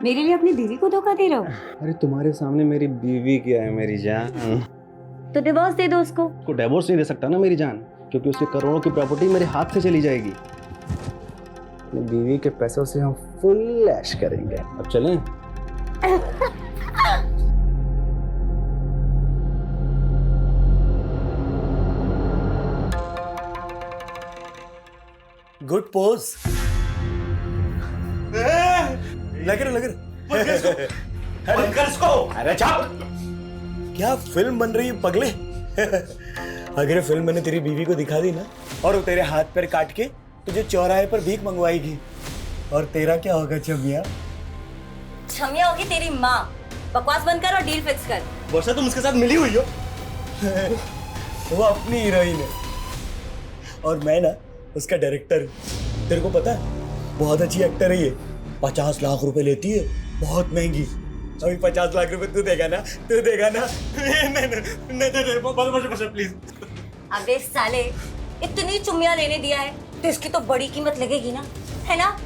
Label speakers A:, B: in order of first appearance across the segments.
A: मेरे लिए अपनी बीवी को धोखा दे रहे हो?
B: अरे तुम्हारे सामने मेरी बीवी क्या है मेरी जान।
A: तो डिवोर्स दे दो उसको।
B: उसको डिवोर्स नहीं दे सकता ना मेरी जान, क्योंकि उसके करोड़ों की प्रॉपर्टी मेरे हाथ से चली जाएगी। अपनी बीवी के पैसों से हम फुल ऐश करेंगे। अब चलें?
C: Good pose. लग रहा अरे चाप। क्या फिल्म बन रही है पगले? अगर फिल्म मैंने तेरी बीवी को दिखा दी ना, और वो तेरे हाथ पैर काट के तुझे चौराहे पर भीख मंगवाएगी, और तेरा क्या होगा छमिया?
A: छमिया होगी तेरी माँ। बकवास बंद कर और डील फिक्स कर।
C: वर्षा तुम उसके साथ मिली हुई हो? वो अपनी हीरोइन है और मैं ना उसका डायरेक्टर हूँ। तेरे को पता है बहुत अच्छी एक्टर है ये। 50 लाख रुपए लेती है, बहुत महंगी। अभी 50 लाख रुपए तू देगा ना? नहीं प्लीज।
A: अबे साले, इतनी चुम्मिया लेने दिया है तो इसकी तो बड़ी कीमत लगेगी ना, है ना?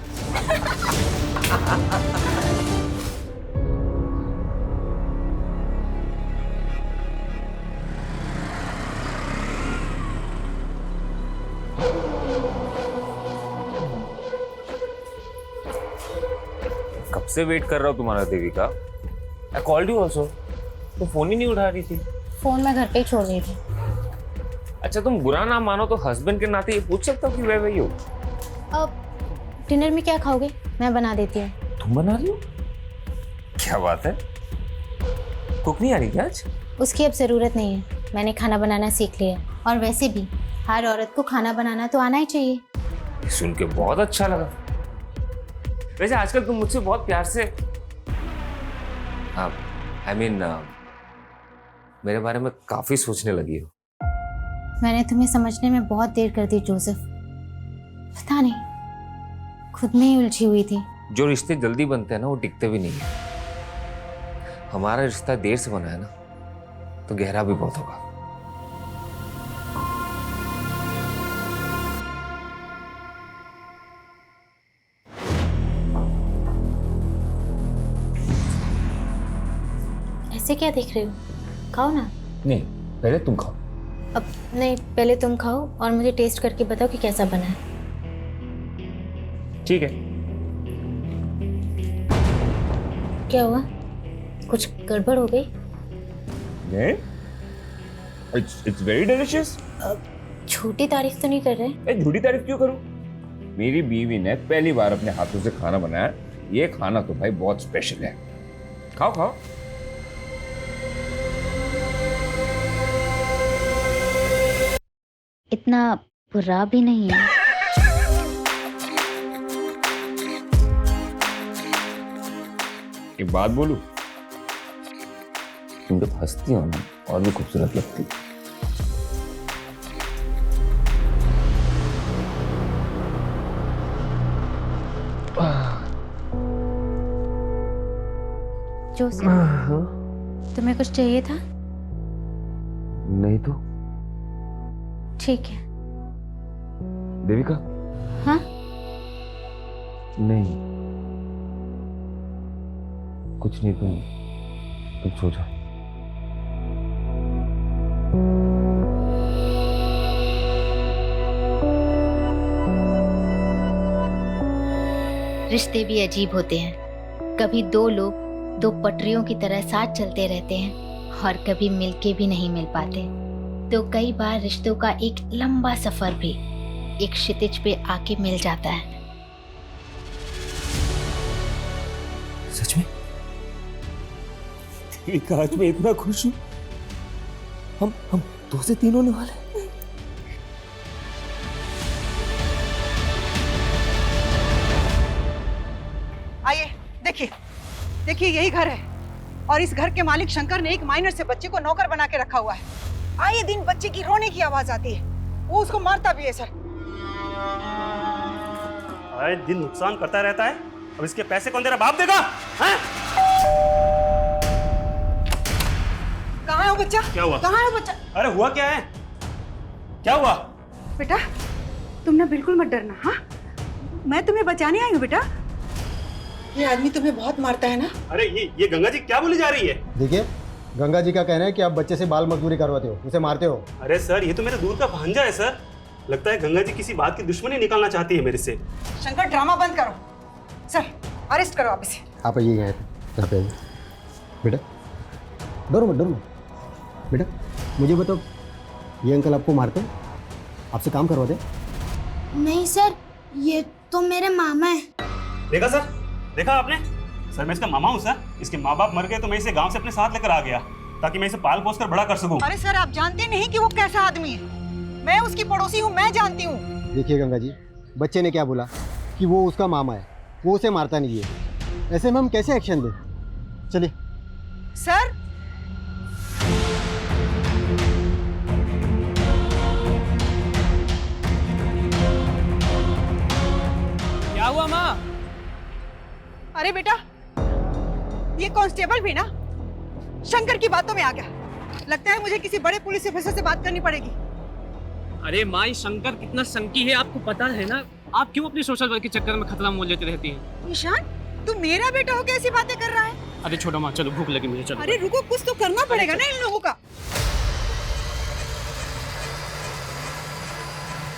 D: कब से वेट कर रहा हूँ तुम्हारा Devika. I called you also, तुम फोन ही नहीं उठा रही थी।
E: फोन मैं घर पे ही छोड़ रही थी।
D: अच्छा तुम बुरा ना मानो तो हस्बैंड के नाते ये पूछ सकता हूँ कि वही हो।
E: अब डिनर में क्या खाओगे? मैं बना देती हूँ।
D: तुम बना रही हो? क्या बात है, कुक नहीं आ रही क्या आज?
E: उसकी अब ज़रूरत नहीं है, मैंने खाना बनाना सीख लिया। और वैसे भी हर औरत को खाना बनाना तो आना ही चाहिए।
D: सुन के बहुत अच्छा लगा। वैसे आजकल तुम मुझसे बहुत प्यार से मेरे बारे में काफी सोचने लगी हो।
E: मैंने तुम्हें समझने में बहुत देर कर दी जोसेफ। पता नहीं, खुद में ही उलझी हुई थी।
D: जो रिश्ते जल्दी बनते हैं ना वो टिकते भी नहीं है। हमारा रिश्ता देर से बना है ना तो गहरा भी बहुत होगा।
E: ऐसे क्या देख रहे हो? खाओ ना।
D: नहीं, पहले तुम खाओ।
E: अब नहीं, पहले तुम खाओ और मुझे टेस्ट करके बताओ कि कैसा बना है।
D: ठीक है।
E: क्या हुआ? कुछ गड़बड़ हो गई?
D: नहीं, it's very delicious।
E: छोटी तारीफ तो नहीं कर रहे?
D: झूठी तारीफ क्यों करूं? मेरी बीवी ने पहली बार अपने हाथों से खाना बनाया। ये खाना तो भाई बहुत स्पेशल है। खाओ खाओ।
E: इतना बुरा भी नहीं है।
D: एक बात बोलूं, तुम जब हंसती हो ना और भी खूबसूरत लगती।
E: जोसेफ, तुम्हें कुछ चाहिए था?
D: नहीं तो
E: ठीक है।
D: देविका?
E: हाँ?
D: नहीं कुछ नहीं, तुम सो जाओ।
E: रिश्ते भी अजीब होते हैं। कभी दो लोग दो पटरियों की तरह साथ चलते रहते हैं और कभी मिलके भी नहीं मिल पाते। तो कई बार रिश्तों का एक लंबा सफर भी एक क्षितिज पे आके मिल जाता है।
D: सच में? आज मैं इतना खुश हूँ। हम 2 से 3 होने वाले।
F: आइए, देखिए यही घर है और इस घर के मालिक शंकर ने एक माइनर से बच्चे को नौकर बना के रखा हुआ है। आए दिन बच्चे की रोने की आवाज आती है, वो उसको मारता भी है सर।
G: आए दिन नुकसान करता रहता है, अब इसके पैसे कौन तेरा बाप देगा? हैं?
F: कहाँ है वो बच्चा?
G: क्या हुआ?
F: कहाँ है वो बच्चा?
G: अरे हुआ क्या है? क्या हुआ?
F: बेटा तुम ना बिल्कुल मत डरना। हाँ, मैं तुम्हें बचाने आई हूँ बेटा। ये आदमी तुम्हें बहुत मारता है ना।
G: अरे ये गंगा जी क्या बोली जा रही है?
H: देखिए, गंगा जी का कहना है कि आप बच्चे से बाल मजदूरी करवाते हो, उसे मारते हो।
G: अरे सर, ये तो मेरे दूर का भांजा है सर। लगता है गंगा जी किसी बात की दुश्मनी निकालना चाहती है मेरे से।
F: शंकर, ड्रामा बंद करो। सर, अरेस्ट करो आप इसे।
H: आप आइए यहाँ पे आइए। बेटा डरो मत, डरो मत। बेटा मुझे बताओ, ये अंकल आपको मारते हैं, आपसे काम करवाते हैं?
I: नहीं सर, ये तो मेरे मामा है।
G: देखा सर, देखा आपने? सर मैं इसका मामा हूँ सर। इसके माँ बाप मर गए तो मैं इसे गांव से अपने साथ लेकर आ गया ताकि मैं इसे पाल पोस कर बड़ा कर सकूं।
F: अरे सर, आप जानते नहीं कि वो कैसा आदमी है। मैं उसकी पड़ोसी हूँ, मैं जानती हूँ।
H: देखिए गंगा जी, बच्चे ने क्या बोला कि वो उसका मामा है, वो उसे मारता नहीं है। ऐसे में हम कैसे एक्शन दें? चलिए।
F: सर,
J: क्या हुआ माँ?
F: अरे बेटा, ये कांस्टेबल भी ना शंकर की बातों में आ गया। लगता है मुझे किसी बड़े पुलिस ऑफिसर से बात करनी पड़ेगी।
J: अरे माँ, ये शंकर कितना संकी है आपको पता है ना। आप क्यों अपनी सोशल वर्क के चक्कर में खतरा मोल लेती रहती हैं?
F: निशान, तू मेरा बेटा हो कैसी बातें कर रहा है?
J: अरे छोड़ो माँ, चलो भूख लगी मुझे, चलो।
F: अरे रुको, कुछ तो करना पड़ेगा ना इन लोगों का।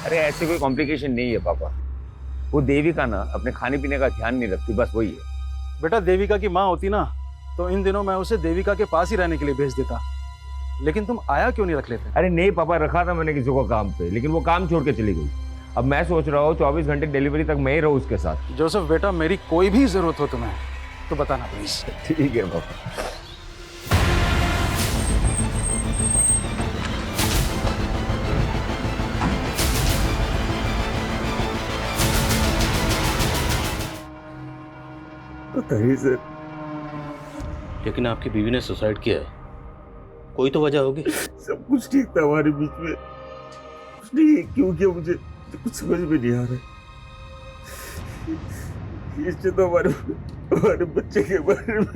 D: अरे ऐसे कोई कॉम्प्लिकेशन नहीं है पापा। वो देविका ना अपने खाने पीने का ध्यान नहीं रखती, बस वही है।
B: बेटा देविका की माँ होती ना तो इन दिनों मैं उसे देविका के पास ही रहने के लिए भेज देता, लेकिन तुम आया क्यों नहीं रख लेते?
D: अरे नहीं पापा, रखा था मैंने किसी को काम पे, लेकिन वो काम छोड़ के चली गई। अब मैं सोच रहा हूँ 24 घंटे डिलीवरी तक मैं ही रहूँ उसके साथ।
B: जोसेफ बेटा, मेरी कोई भी जरूरत हो तुम्हें तो बताना प्लीज।
D: ठीक है पापा।
C: बताइए सर।
K: लेकिन आपकी बीवी ने सुसाइड किया है, कोई तो वजह होगी।
C: सब कुछ ठीक था हमारे बीच में, उसने ये क्यों किया मुझे कुछ समझ में नहीं आ रहा। इससे तो हमारे बच्चे के बारे में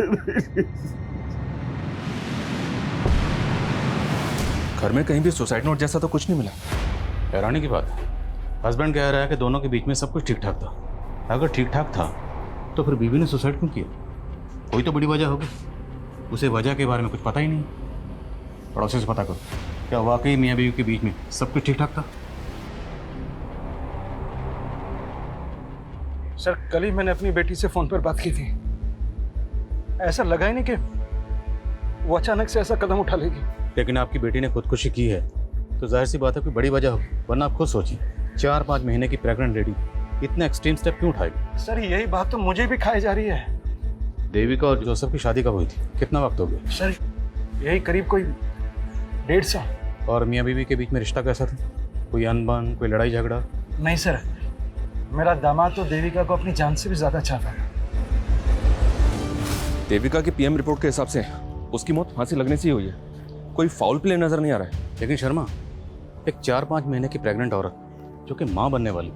L: घर में कहीं भी सुसाइड नोट जैसा तो कुछ नहीं मिला।
K: हैरानी की बात है, हस्बैंड कह रहा है कि दोनों के बीच में सब कुछ ठीक ठाक था। अगर ठीक ठाक था तो फिर बीवी ने सुसाइड क्यों किया? कोई तो बड़ी वजह होगी। उसे वजह के बारे में कुछ पता ही नहीं। पड़ोसी से पता करो, क्या वाकई मियाँ बीवी के बीच में सब कुछ ठीक ठाक था?
B: सर कल ही मैंने अपनी बेटी से फोन पर बात की थी। ऐसा लगा ही नहीं कि वो अचानक से ऐसा कदम उठा लेगी।
K: लेकिन आपकी बेटी ने खुदकुशी की है तो जाहिर सी बात है कोई बड़ी वजह होगी, वरना आप खुद सोचिए 4-5 महीने की प्रेग्नेंट लेडी इतना एक्सट्रीम स्टेप क्यों उठाएगी?
B: सर यही बात तो मुझे भी खाई जा रही है।
K: देविका और जोसेफ की शादी कब हुई थी? कितना वक्त हो गया?
B: सर यही करीब कोई 1.5 साल।
K: और मियाँ बीवी के बीच में रिश्ता कैसा था? कोई अनबन, कोई लड़ाई झगड़ा?
B: नहीं सर, मेरा दामाद तो देविका को अपनी जान से भी ज्यादा चाहता है।
L: देविका की पीएम रिपोर्ट के हिसाब से उसकी मौत फांसी लगने से ही हुई है। कोई फाउल प्ले नजर नहीं आ रहा है।
K: लेकिन शर्मा, एक 4-5 महीने की प्रेग्नेंट औरत जो कि माँ बनने वाली,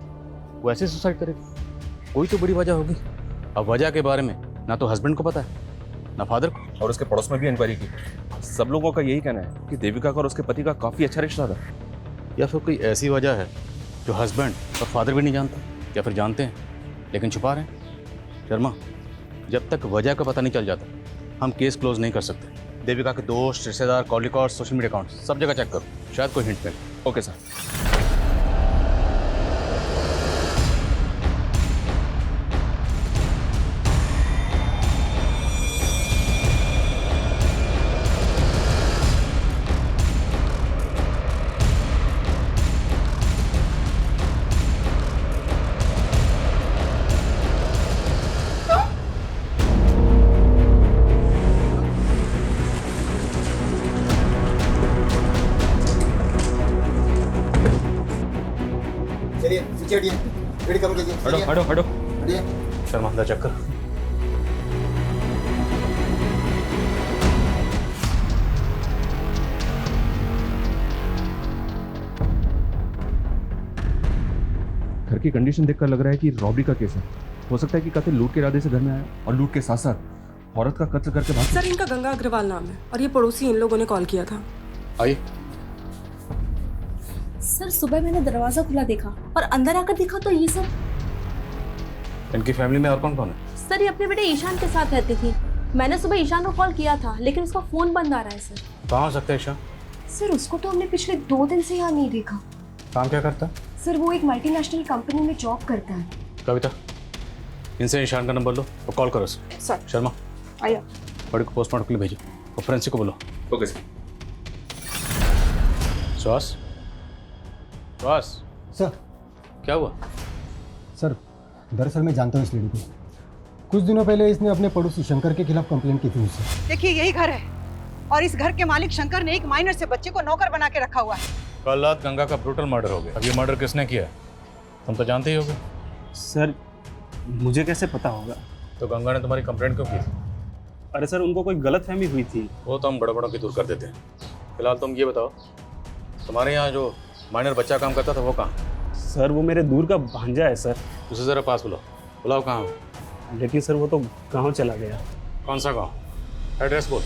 K: वो ऐसे सुसाइड करेगी? कोई तो बड़ी वजह होगी। अब वजह के बारे में ना तो हस्बैंड को पता है ना फादर को।
L: और उसके पड़ोस में भी इंक्वायरी की। सब लोगों का यही कहना है कि देविका का और उसके पति का काफी अच्छा रिश्ता था।
K: या फिर कोई ऐसी वजह है जो हस्बैंड और फादर भी नहीं जानता, या फिर जानते हैं लेकिन छुपा रहे हैं। शर्मा, जब तक वजह का पता नहीं चल जाता हम केस क्लोज नहीं कर सकते। देविका के दोस्त, रिश्तेदार, call record, social media account सब जगह चेक करो, शायद कोई हिंट मिले।
L: Okay sir.
H: चलिए पीछे हटिए, गाड़ी कम कीजिए।
L: हटो हटो हटो।
H: हटिए।
K: शर्मा, अंदर चेक कर।
L: घर की कंडीशन देखकर लग रहा है कि रॉबरी का केस है। हो सकता है कि कातिल लूट के इरादे से घर में आया और लूट के साथ साथ औरत का कत्ल करके भाग।
M: सर इनका गंगा अग्रवाल नाम है और ये पड़ोसी इन लोगों ने कॉल किया था।
K: आइए।
I: सर सुबह मैंने दरवाजा खुला देखा और अंदर आकर देखा तो ये सब।
K: इनकी फैमिली में और कौन कौन है?
M: सर ये अपने बेटे ईशान के साथ रहती थी। मैंने सुबह ईशान को कॉल किया था लेकिन उसका फ़ोन बंद आ रहा है सर।
K: कहाँ हो सकता है ईशान?
M: सर उसको तो हमने पिछले 2 दिन से यहाँ नहीं देखा।
K: काम क्या करता है?
M: सर वो एक मल्टीनेशनल कंपनी में जॉब करता है।
K: कविता, इनसे ईशान का नंबर लो और कॉल करो
M: सर।
K: शर्मा,
M: आइए।
K: बड़ी को पोस्टमार्टम के लिए भेजो और फोरेंसिक को बोलो।
L: Okay sir.
K: श्वास, श्वास,
H: सर।
K: क्या हुआ?
H: सर दरअसल मैं जानता हूँ इस लड़की को। कुछ दिनों पहले इसने अपने पड़ोसी शंकर के खिलाफ कंप्लेंट की थी मुझसे।
F: देखिए यही घर है और इस घर के मालिक शंकर ने एक माइनर से बच्चे को नौकर बना के रखा हुआ है।
K: कल रात गंगा का ब्रूटल मर्डर हो गया। अब ये मर्डर किसने किया है तुम तो जानते ही होगे।
G: सर मुझे कैसे पता होगा?
K: तो गंगा ने तुम्हारी कंप्लेंट क्यों की थी?
G: अरे सर उनको कोई गलतफहमी हुई थी।
K: वो तो हम बड़े बड़ों की दूर कर देते हैं। फिलहाल तुम ये बताओ, तुम्हारे यहाँ जो माइनर बच्चा काम करता था वो कहाँ?
G: सर वो मेरे दूर का भांजा है सर।
K: उसे ज़रा पास बुलाओ। बुलाओ कहाँ?
G: लेकिन सर वो तो गाँव चला गया।
K: कौन सा गाँव? एड्रेस बोल।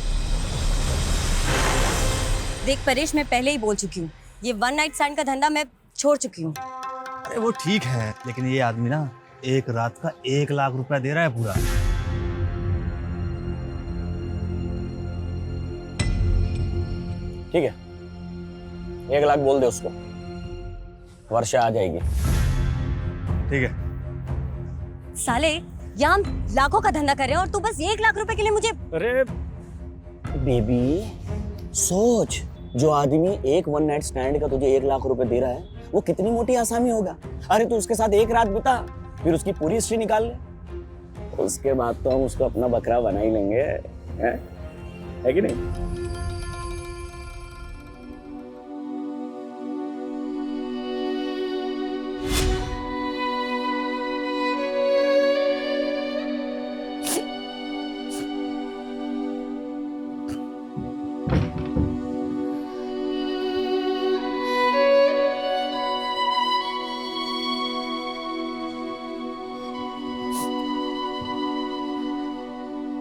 A: देख परेश, मैं पहले ही बोल चुकी हूँ, ये 1 नाइट स्टैंड का धंधा मैं छोड़ चुकी हूँ।
C: अरे वो ठीक है, लेकिन ये आदमी ना एक रात का 1 लाख रुपया दे रहा है पूरा।
N: ठीक है, 1 लाख बोल दे उसको, वर्षा आ जाएगी।
C: ठीक है।
A: साले यहाँ हम लाखों का धंधा कर रहे हैं और तू बस 1 लाख रुपए के लिए मुझे।
G: अरे
N: बेबी सोच, जो आदमी एक 1 नाइट स्टैंड का तुझे 1 लाख रुपए दे रहा है वो कितनी मोटी आसामी होगा। अरे तू उसके साथ एक रात बिता, फिर उसकी पूरी हिस्ट्री निकाल ले, उसके बाद तो हम उसको अपना बकरा बना ही लेंगे, है कि नहीं?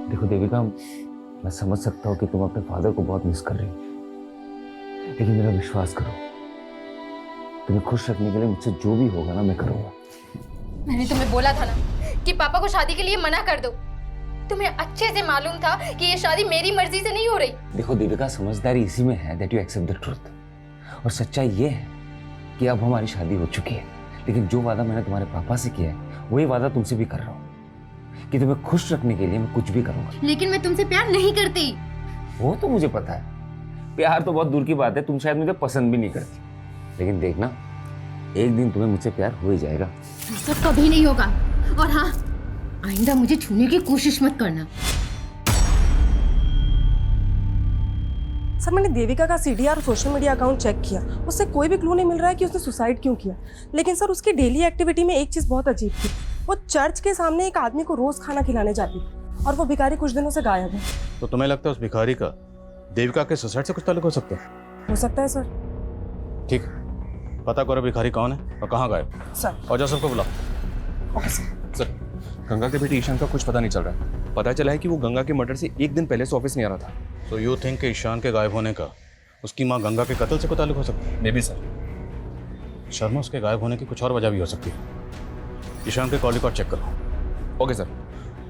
D: देखो देविका, मैं समझ सकता हूँ कि तुम अपने फादर को बहुत मिस कर रही हो, लेकिन मेरा विश्वास करो, तुम्हें खुश रखने के लिए मुझसे जो भी होगा ना मैं करूँगा।
E: मैंने तुम्हें बोला था ना कि पापा को शादी के लिए मना कर दो। तुम्हें अच्छे से मालूम था कि ये शादी मेरी मर्जी से नहीं हो रही।
D: देखो देविका, समझदारी इसी में है that you accept the truth, और सच्चाई ये है कि अब हमारी शादी हो चुकी है, लेकिन जो वादा मैंने तुम्हारे पापा से किया है वही वादा तुमसे भी कर रहा हूँ कि तुम्हें खुश रखने के लिए मैं कुछ भी करूंगा।
E: लेकिन मैं तुमसे प्यार नहीं करती।
D: वो तो मुझे पता है, प्यार तो बहुत दूर की बात है, तुम शायद मुझे पसंद भी नहीं करती, लेकिन देखना एक दिन तुम्हें मुझसे प्यार हो ही जाएगा।
E: ऐसा कभी नहीं होगा, और हाँ, आइंदा मुझे छूने की कोशिश मत करना।
M: सर मैंने देविका का CDR और सोशल मीडिया अकाउंट चेक किया, उससे कोई भी क्लू नहीं मिल रहा है कि उसने सुसाइड क्यों किया। लेकिन सर उसकी डेली एक्टिविटी में एक चीज़ बहुत अजीब थी, वो चर्च के सामने एक आदमी को रोज खाना खिलाने जाती थी और वो भिखारी कुछ दिनों से गायब है।
K: तो तुम्हें लगता है उस भिखारी का देविका के सुसाइड से कुछ ताल्लुक हो सकता है?
M: हो सकता है सर।
K: ठीक, पता करो भिखारी कौन है और कहाँ गायब।
M: सर।
K: और जा सबको बुलाओ।
M: Okay sir.
L: सर, गंगा के बेटे ईशान का कुछ पता नहीं चल रहा है। पता चला है कि वो गंगा के मर्डर से 1 दिन पहले से ऑफिस नहीं आ रहा था।
K: तो यू थिंक कि ईशान के गायब होने का उसकी माँ गंगा के कत्ल से कोई ताल्लुक हो सकता है?
L: May be sir.
K: शर्मा, उसके गायब होने की कुछ और वजह भी हो सकती है। ईशान के कॉल रिकॉर्ड चेक करो।
L: Okay sir.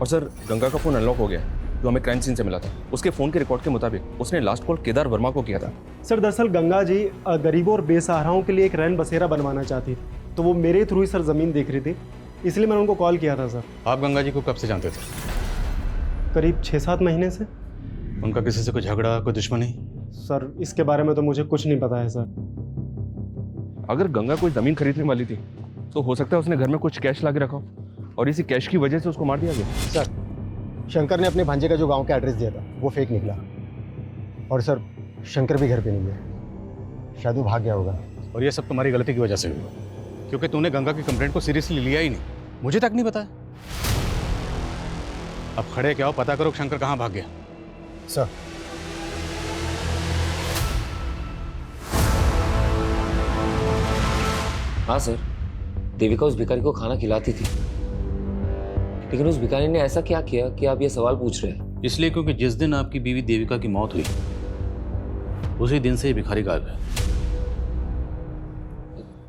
L: और सर, गंगा का फोन अनलॉक हो गया है जो हमें क्राइम सीन से मिला था। उसके फोन के रिकॉर्ड के मुताबिक उसने लास्ट कॉल केदार वर्मा को किया था।
O: सर दरअसल गंगा जी गरीबों और बेसहाराओं के लिए एक रैन बसेरा बनवाना चाहती थी, तो वो मेरे थ्रू ही सर ज़मीन देख रही थी, इसलिए मैंने उनको कॉल किया था सर।
K: आप गंगा जी को कब से जानते थे?
O: करीब 6-7 महीने से।
K: उनका किसी से कोई झगड़ा, कोई दुश्मनी?
O: सर इसके बारे में तो मुझे कुछ नहीं पता है सर।
L: अगर गंगा कोई ज़मीन खरीदने वाली थी तो हो सकता है उसने घर में कुछ कैश ला के रखा हो और इसी कैश की वजह से उसको मार दिया गया।
H: सर शंकर ने अपने भांजे का जो गांव का एड्रेस दिया था वो फेक निकला, और सर शंकर भी घर पे नहीं है, शायद वो भाग गया होगा।
K: और ये सब तुम्हारी गलती की वजह से हुआ, क्योंकि तूने गंगा की कंप्लेंट को सीरियसली लिया ही नहीं, मुझे तक नहीं बताया। अब खड़े क्या हो, पता करो शंकर कहाँ भाग गया।
H: सर
D: हाँ सर, देविका उस भिखारी को खाना खिलाती थी, लेकिन उस भिखारी ने ऐसा क्या किया कि आप ये सवाल पूछ रहे हैं?
K: इसलिए क्योंकि जिस दिन आपकी बीवी देविका की मौत हुई उसी दिन से ये भिखारी गायब है।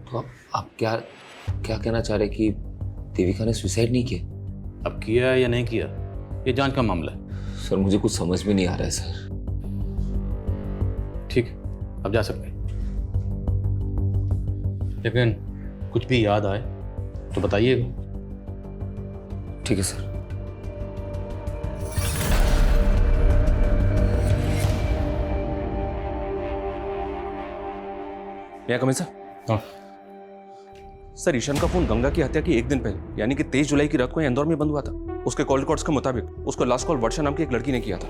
D: तो आप क्या कहना चाह रहे कि देविका ने सुसाइड नहीं किया?
K: अब किया है या नहीं किया, ये जांच का मामला है।
D: सर मुझे कुछ समझ में नहीं आ रहा है सर।
K: ठीक है, अब जा सकते हैं, लेकिन कुछ भी याद आए तो बताइएगा।
D: ठीक है सर।
L: मैं कमिंग सर?
K: हाँ
L: सर, ईशान का फोन गंगा की हत्या की एक दिन पहले यानी कि 23 जुलाई की रात को इंदौर में बंद हुआ था। उसके कॉल रिकॉर्ड्स के मुताबिक उसको लास्ट कॉल वर्षा नाम की एक लड़की ने किया था।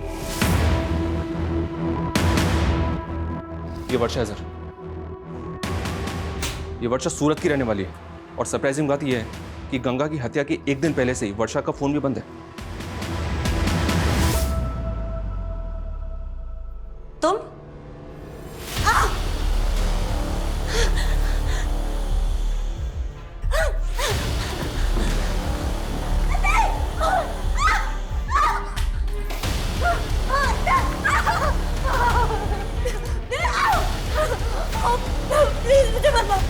L: ये वर्षा है सर, ये वर्षा सूरत की रहने वाली है और सरप्राइजिंग बात यह है कि गंगा की हत्या के एक दिन पहले से ही वर्षा का फोन भी बंद है।
A: तुम प्लीज मुझे मत मारो।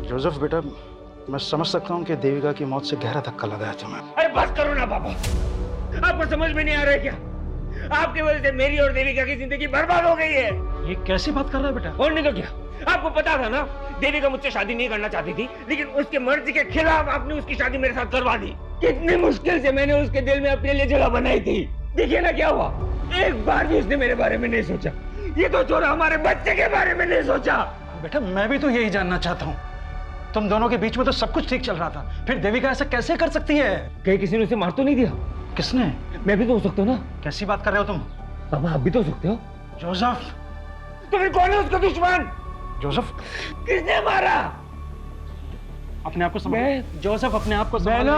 P: जोसेफ बेटा, मैं समझ सकता हूँ कि देविका की मौत से गहरा धक्का लगा है तुम्हें।
J: अरे बस करो ना पापा, आपको समझ में नहीं आ रहा है क्या? आपकी वजह से मेरी और देविका की जिंदगी बर्बाद हो गई है।
P: ये कैसी बात कर रहा है बेटा?
J: और नहीं तो क्या, आपको पता था ना देविका मुझसे शादी नहीं करना चाहती थी, लेकिन उसके मर्जी के खिलाफ आपने उसकी शादी मेरे साथ करवा दी। कितनी मुश्किल से मैंने उसके दिल में अपने लिए जगह बनाई थी। देखिए ना क्या हुआ, एक बार भी उसने मेरे बारे में नहीं सोचा। ये तो छोड़ा, हमारे बच्चे के बारे में नहीं सोचा।
P: बेटा मैं भी तो यही जानना चाहता हूँ, तुम दोनों के बीच में तो सब कुछ ठीक चल रहा था, फिर देविका ऐसा कैसे कर सकती है?
J: कहीं किसी ने उसे मार तो नहीं दिया?
P: किसने?
J: मैं भी तो हो सकता हूँ ना।
P: कैसी बात कर रहे हो तुम?
J: पापा आप भी तो हो सकते हो।
P: जोसेफ,
J: तो फिर कौन है उसका दुश्मन?
P: जोसेफ,
J: किसने मारा?
P: अपने आप को संभाल। जोसेफ अपने आप को संभाल।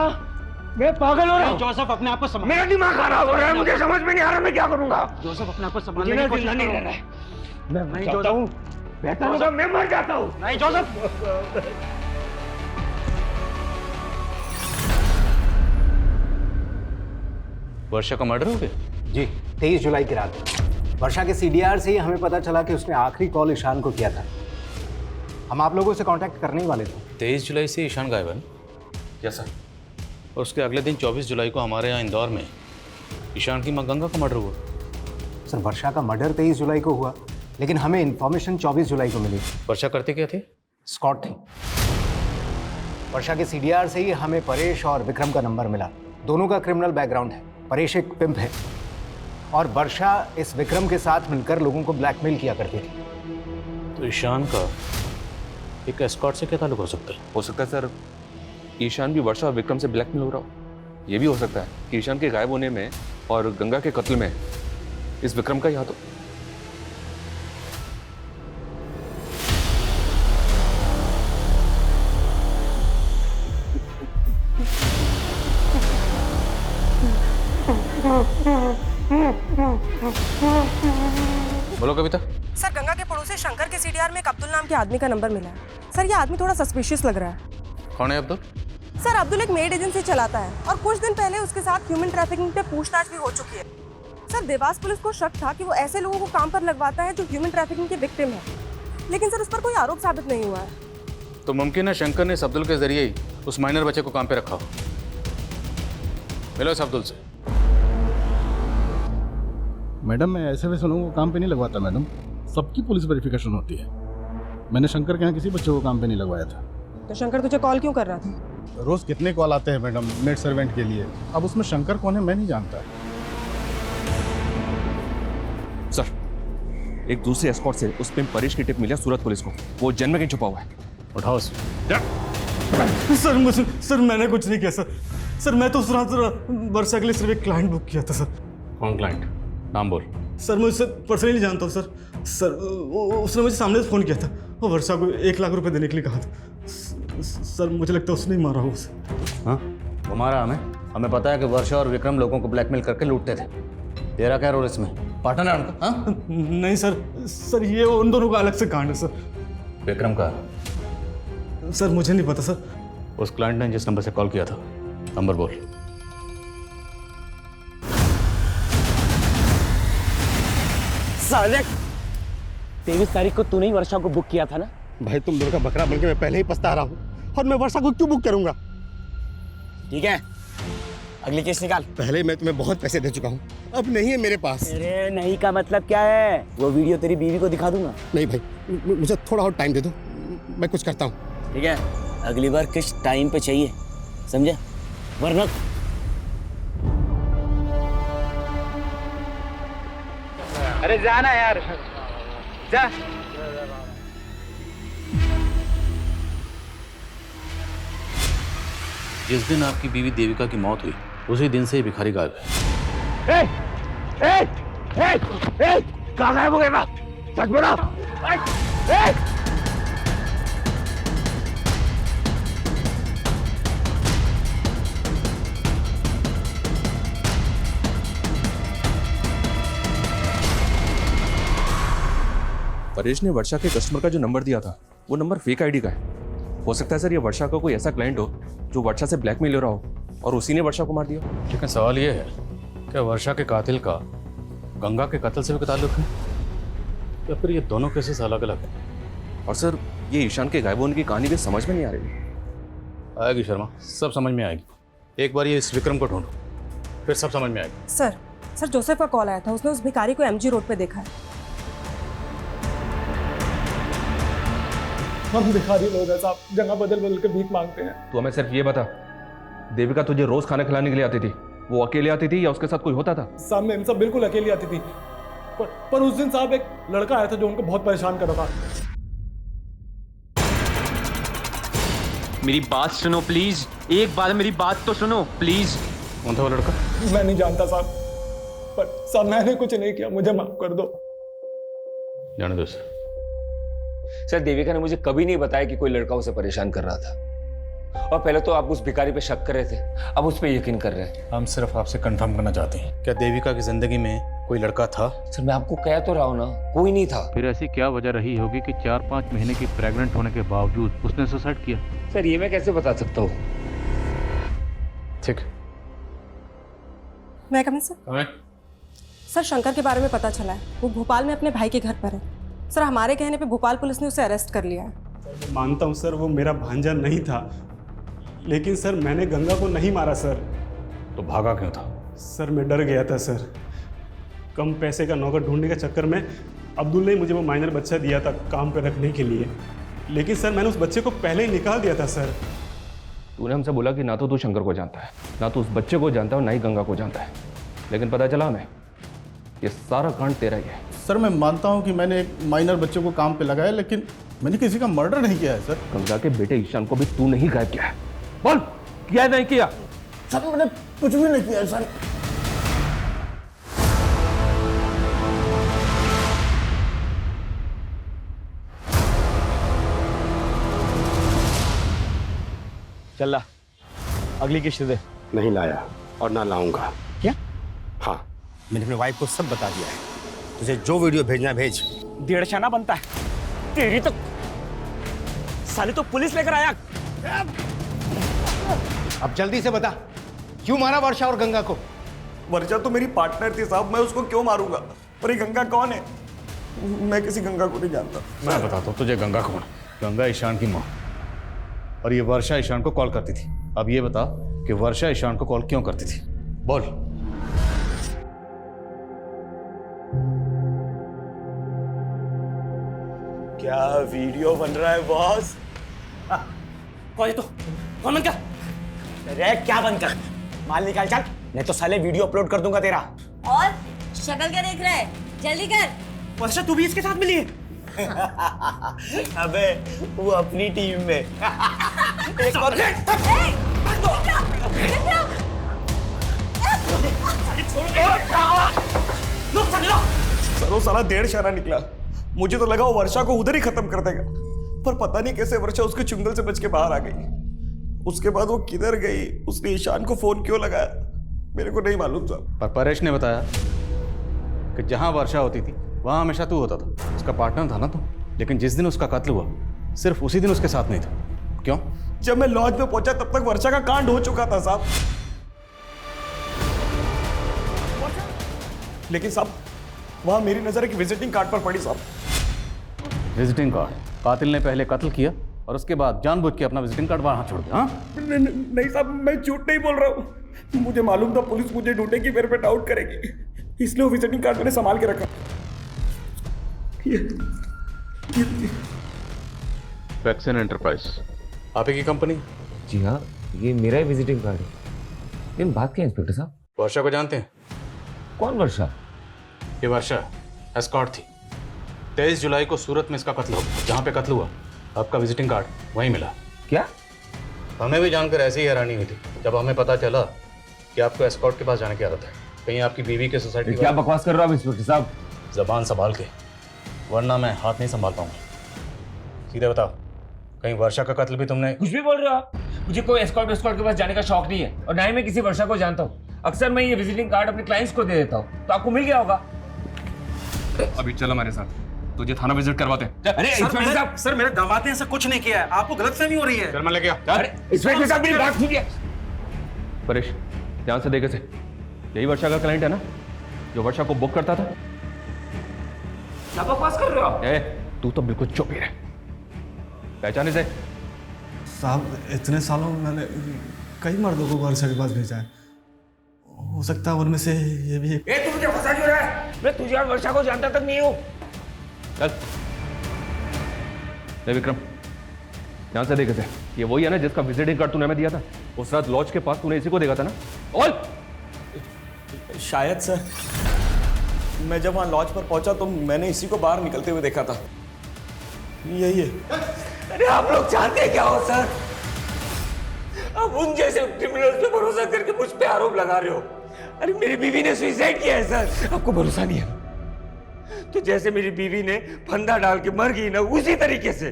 J: मैं पागल हो रहा हूँ।
P: जोसेफ अपने आप को संभाल।
J: मेरा दिमाग खराब हो रहा है, मुझे समझ में नहीं आ रहा मैं क्या करूंगा।
P: जोसेफ अपने आप को संभालने
J: मुझे
P: की कोशिश
J: नहीं
P: करो।
J: रहना है। मैं
P: नहीं
J: चाहता हूँ, बेहतर होगा मैं मर जाता हूँ।
P: नहीं जोसेफ।
K: वर्षा का मर्डर हो गया?
H: जी, 23 जुलाई की रात वर्षा के सीडीआर से ही हमें पता चला कि उसने आखिरी कॉल ईशान को किया था। हम आप लोगों से कांटेक्ट करने ही वाले थे।
K: 23 जुलाई से ईशान गायब है?
L: Yes sir.
K: और उसके अगले दिन 24 जुलाई को हमारे यहाँ इंदौर में ईशान की माँ गंगा का मर्डर हुआ।
H: सर वर्षा का मर्डर 23 जुलाई को हुआ, लेकिन हमें इन्फॉर्मेशन 24 जुलाई को मिली।
K: वर्षा करते क्या थे?
H: स्कॉट थी। वर्षा के सीडीआर से ही हमें परेश और विक्रम का नंबर मिला। दोनों का क्रिमिनल बैकग्राउंड है। परेश एक पिंप है और वर्षा इस विक्रम के साथ मिलकर लोगों को ब्लैकमेल किया करती थी।
K: तो ईशान का एक एस्कॉर्ट से क्या ताल्लुक हो सकता है?
L: हो सकता है सर ईशान भी वर्षा और विक्रम से ब्लैकमेल हो रहा हो। ये भी हो सकता है कि ईशान के गायब होने में और गंगा के कत्ल में इस विक्रम का ही हाथ हो।
K: बोलो कविता।
M: सर गंगा के पड़ोसी शंकर के सीडीआर में एक अब्दुल नाम के आदमी का नंबर मिला है। सर ये आदमी थोड़ा सस्पिशियस लग रहा है।
K: कौन है अब्दुल?
M: सर अब्दुल एक मेड एजेंसी चलाता है और कुछ दिन पहले उसके साथ ह्यूमन ट्रैफिकिंग पे पूछताछ भी हो चुकी है। सर देवास पुलिस को शक था कि वो ऐसे लोगों को काम पर लगवाता है जो ह्यूमन ट्रैफिकिंग के विक्टिम है, लेकिन सर उस पर कोई आरोप साबित नहीं हुआ है।
K: तो मुमकिन है शंकर ने इस अब्दुल के जरिए ही उस माइनर बच्चे को काम पे रखा हो। मिलो इस अब्दुल से।
Q: मैडम मैं ऐसे वैसे लोगों को काम पे नहीं लगवाता मैडम, सबकी पुलिस वेरिफिकेशन होती है। मैंने शंकर के यहाँ किसी बच्चे को काम पे नहीं लगवाया था।
M: तो शंकर तुझे कॉल क्यों कर रहा था?
Q: रोज कितने कॉल आते हैं मैडम मेड सर्वेंट के लिए, अब उसमें शंकर कौन है मैं नहीं जानता।
L: सर एक दूसरे एस्कॉर्ट से उस पिंप परेश की टिप मिली सूरत पुलिस को। वो जन्म में कहीं छुपा हुआ है।
K: उठाओ
C: सर मैंने कुछ नहीं किया सर मैं तो उस रात वर्षा के लिए सिर्फ एक क्लाइंट बुक किया था सर।
K: कौन क्लाइंट? नाम बोल।
C: सर मैं उससे पर्सनली जानता हूँ सर उसने मुझे सामने से फ़ोन किया था और वर्षा को 1 लाख रुपए देने के लिए कहा था। सर मुझे लगता है उसने ही मारा हो उसे।
N: हाँ वो मारा हमें पता है कि वर्षा और विक्रम लोगों को ब्लैकमेल करके लूटते थे। तेरा क्या रोल इसमें? पार्टनर है उनका? हाँ?
C: नहीं सर ये उन दोनों का अलग से कांड है सर।
K: विक्रम का?
C: सर मुझे नहीं पता सर।
K: उस क्लाइंट ने जिस नंबर से कॉल किया था नंबर बोल।
N: साले 23 तारीख को तूने ही वर्षा को बुक किया था ना?
C: भाई तुम दोनों का बकरा बनके मैं पहले ही पछता रहा हूँ, और मैं वर्षा को क्यों बुक करूंगा?
N: ठीक है, अगली केस निकाल।
C: पहले मैं तुम्हें बहुत पैसे दे चुका हूँ, अब नहीं है मेरे पास।
N: अरे नहीं का मतलब क्या है? वो वीडियो तेरी बीवी को दिखा दूंगा।
C: नहीं भाई, मुझे थोड़ा और टाइम दे दो, मैं कुछ करता हूँ।
N: ठीक है, अगली बार किस टाइम पे चाहिए, समझे? वरना
P: अरे जाना यार, जा।
K: जिस दिन आपकी बीवी देविका की मौत हुई उसी दिन से ही भिखारी गायब है।
J: कहाँ गायब हो गया? सच बोला।
L: परेश ने वर्षा के कस्टमर का जो नंबर दिया था वो नंबर फेक आईडी का है। हो सकता है सर ये वर्षा का कोई ऐसा क्लाइंट हो जो वर्षा से ब्लैकमेल हो रहा हो और उसी ने वर्षा को मार दिया।
K: लेकिन सवाल ये है कि वर्षा के कातिल का गंगा के कत्ल से भी ताल्लुक है या फिर ये दोनों केसेस अलग अलग हैं?
L: और सर ये ईशान के गायब होने की कहानी भी समझ में नहीं आ रही।
K: आएगी शर्मा, सब समझ में आएगी। एक बार ये इस विक्रम को ढूंढो, फिर सब समझ में आएगी।
M: सर जोसेफ का कॉल आया था, उसने उस भिखारी को एमजी रोड पे देखा है।
R: हम भिखारी लोग हैं साहब, जगह बदल बदल के भीख मांगते हैं।
L: तो हमें सिर्फ ये बता, देविका तुझे रोज खाना खिलाने के लिए आती थी, वो अकेले आती थी या उसके साथ कोई होता था?
R: सामने इन सब बिल्कुल अकेली आती थी, पर उस दिन साहब एक लड़का आया था जो उनको बहुत परेशान कर रहा था।
S: मेरी बात सुनो प्लीज, एक बार मेरी बात तो सुनो प्लीज।
K: कौन था वो लड़का?
R: मैं नहीं जानता साहब, पर साहब मैंने कुछ नहीं किया, मुझे माफ कर दो।
K: जाने दो
D: सर, देविका ने मुझे कभी नहीं बताया कि कोई लड़का उसे परेशान कर रहा था। और पहले तो आप उस भिखारी पे शक कर रहे थे, अब उस पे यकीन कर रहे हैं।
K: हम सिर्फ आपसे कंफर्म करना चाहते हैं, क्या देविका की जिंदगी में कोई लड़का था?
D: सर मैं आपको कह तो रहा हूँ ना, कोई नहीं था।
K: फिर ऐसी क्या वजह रही होगी कि 4-5 महीने की प्रेग्नेंट होने के बावजूद उसने सुसाइड किया?
D: सर ये मैं कैसे बता सकता हूँ?
K: ठीक,
M: मैं कमिंग सर, शंकर के बारे में पता चला है, वो भोपाल में अपने भाई के घर पर है। सर हमारे कहने पे भोपाल पुलिस ने उसे अरेस्ट कर लिया है।
R: मानता हूँ सर, वो मेरा भांजा नहीं था, लेकिन सर मैंने गंगा को नहीं मारा सर।
K: तो भागा क्यों था?
R: सर मैं डर गया था सर, कम पैसे का नौकर ढूंढने के चक्कर में अब्दुल ने मुझे वो माइनर बच्चा दिया था काम पे रखने के लिए, लेकिन सर मैंने उस बच्चे को पहले ही निकाल दिया था सर।
L: तूने हमसे बोला कि ना तो तू शंकर को जानता है, ना तो उस बच्चे को जानता है और ना ही गंगा को जानता है, लेकिन पता चला हमें ये सारा कांड तेरा ही है।
Q: सर मैं मानता हूं कि मैंने एक माइनर बच्चे को काम पे लगाया, लेकिन मैंने किसी का मर्डर नहीं किया है सर।
L: गंगा के बेटे ईशान को भी तू नहीं गायब किया है, बोल किया नहीं किया?
C: सर मैंने कुछ भी नहीं किया सर।
N: चल ला, अगली किस्त दे।
C: नहीं लाया और ना लाऊंगा।
N: क्या?
C: हाँ, मैंने अपनी वाइफ को सब बता दिया है, तुझे जो वीडियो भेजना है भेज।
N: 1.5 आना बनता है तेरी तो। साले तो पुलिस लेकर आया।
H: अब जल्दी से बता, क्यों मारा वर्षा और गंगा को?
C: वर्षा तो मेरी पार्टनर थी साहब, मैं उसको क्यों मारूंगा? और ये गंगा कौन है? मैं किसी गंगा को नहीं जानता।
K: मैं बताता हूँ तुझे गंगा कौन है। गंगा ईशान की माँ, और ये वर्षा ईशान को कॉल करती थी। अब ये बता कि वर्षा ईशान को कॉल क्यों करती थी, बोल।
C: क्या वीडियो बन रहा है बॉस?
N: कौन है तू? कौन बन कर? अरे क्या बन कर? माल निकाल चल, नहीं तो साले वीडियो अपलोड कर दूंगा तेरा।
A: और शक्ल क्या देख रहा है, जल्दी कर।
N: वर्षा तू भी इसके साथ मिली है? अबे वो अपनी टीम में। एक और
C: सर वो साला 1.5 आना निकला, मुझे तो लगा वो वर्षा को उधर ही खत्म कर देगा, पर पता नहीं कैसे वर्षा उसके चुंगल से बच के बाहर आ गई। उसके बाद वो किधर गई, उसने ईशान को फोन क्यों लगाया, मेरे को नहीं मालूम साहब।
K: पर परेश ने बताया कि जहां वर्षा होती थी वहां हमेशा तू होता था, उसका पार्टनर था ना तू। लेकिन जिस दिन उसका कत्ल हुआ सिर्फ उसी दिन उसके साथ नहीं था। क्यों?
C: जब मैं लॉज में पहुंचा तब तक वर्षा का कांड हो चुका था साहब। लेकिन साहब वहाँ मेरी नजर एक विजिटिंग कार्ड पर पड़ी साहब।
K: Visiting card? कातिल ने पहले कत्ल किया और उसके बाद जानबूझ के अपना विजिटिंग कार्ड वहाँ छोड़ दिया। हाँ?
C: नहीं साहब, मैं झूठ नहीं बोल रहा हूँ। मुझे मालूम था पुलिस मुझे ढूंढेगी, मेरे पे डाउट करेगी, इसलिए वो विजिटिंग कार्ड मैंने संभाल के रखा।
K: वैक्सीन एंटरप्राइज आप ही की कंपनी?
D: जी हाँ, ये मेरा ही विजिटिंग कार्ड है। लेकिन बात क्या है इंस्पेक्टर साहब?
K: वर्षा को जानते हैं?
D: कौन वर्षा?
K: ये वर्षा एस्कॉर्ट थी। 23 जुलाई को सूरत में इसका कत्ल हो गया। जहाँ पे कत्ल हुआ आपका विजिटिंग कार्ड वहीं मिला।
D: क्या?
K: हमें भी जानकर ऐसी ही हैरानी हुई थी जब हमें पता चला कि आपको एस्कॉर्ट के पास जाने की आदत है। कहीं आपकी बीवी के सोसाइटी?
D: क्या बकवास कर रहे हो आप इंस्पेक्टर साहब?
K: जबान संभाल के, वरना मैं हाथ नहीं संभाल पाऊंगा। सीधे बताओ, कहीं वर्षा का कत्ल भी तुमने?
S: कुछ भी बोल रहे हो आप? मुझे कोई एस्कॉर्ट के पास जाने का शौक नहीं है और ना ही मैं किसी वर्षा को जानता हूँ। अक्सर मैं ये विजिटिंग कार्ड अपने क्लाइंट्स को दे देता हूँ, तो आपको मिल गया होगा।
L: अभी चल हमारे साथ, तुझे थाना विजिट करवाते हैं।
S: अरे इंस्पेक्टर साहब,
P: सर मेरे दामाद ने ऐसा कुछ नहीं किया है, आपको गलतफहमी हो रही है।
K: चल मैं लेके आ।
S: अरे इंस्पेक्टर साहब मेरी बात सुनिए।
L: परेश, ध्यान से देखे से, यही वर्षा का क्लाइंट है ना जो वर्षा को बुक करता था?
S: क्या बकवास कर रहे हो आप?
L: तू तो बिल्कुल चुप ही रह। पहचाने से?
R: साहब इतने सालों में मैंने कई मर्दों को वर्षा के पास भेजा है, हो सकता है उनमें से ये भी एक।
S: तू मुझे फंसा क्यों रहा है? मैं तुझे और वर्षा को जानता तक नहीं हूँ।
L: चल विक्रम, ध्यान से देखे थे, ये वही है ना जिसका विजिटिंग कार्ड तूने हमें दिया था? उस रात लॉज के पास तूने इसी को देखा था ना? और
C: शायद सर, मैं जब वहाँ लॉज पर पहुंचा तो मैंने इसी को बाहर निकलते हुए देखा था। यही है।
S: अरे आप लोग चाहते हैं क्या हो सर? आप उन जैसे क्रिमिनल्स पे भरोसा करके मुझ पे आरोप लगा रहे हो। अरे मेरी बीवी ने सुसाइड किया है सर, आपको भरोसा नहीं है? तो जैसे मेरी बीवी ने फंदा डाल के मर गई ना, उसी तरीके से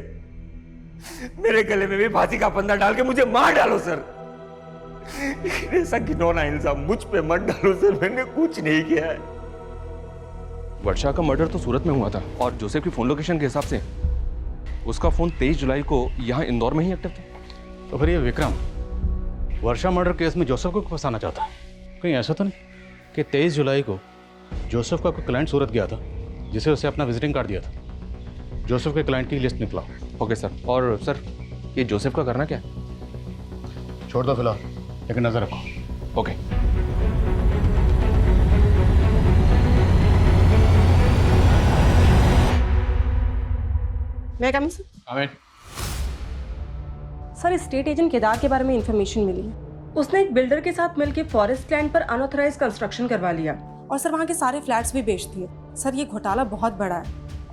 S: मेरे गले में भी फांसी का फंदा डाल के मुझे मार डालो सर। ऐसा घिनौना इल्जाम मुझ पे मत डालो सर, मैंने कुछ नहीं किया है।
L: वर्षा का मर्डर तो सूरत में हुआ था और जोसेफ की फोन लोकेशन के हिसाब से उसका फोन 23 जुलाई को यहाँ इंदौर में ही एक्टिव था।
K: तो फिर ये विक्रम वर्षा मर्डर केस में जोसेफ को फंसाना चाहता है? कहीं ऐसा तो नहीं कि 23 जुलाई को जोसेफ का कोई क्लाइंट सूरत गया था जिसे उसे अपना विजिटिंग कार्ड दिया था? जोसेफ के क्लाइंट की लिस्ट निकला।
L: Okay sir. और सर ये जोसेफ का करना क्या है?
K: छोड़ दो फिलहाल, लेकिन नजर रखो।
L: ओके।
M: मैं कम सर, स्टेट एजेंट केदार के बारे में इंफॉर्मेशन मिली है। उसने एक बिल्डर के साथ मिलकर फॉरेस्ट लैंड पर अनऑथराइज कंस्ट्रक्शन करवा लिया और सर वहाँ के सारे फ्लैट्स भी बेच दिए। सर ये घोटाला बहुत बड़ा है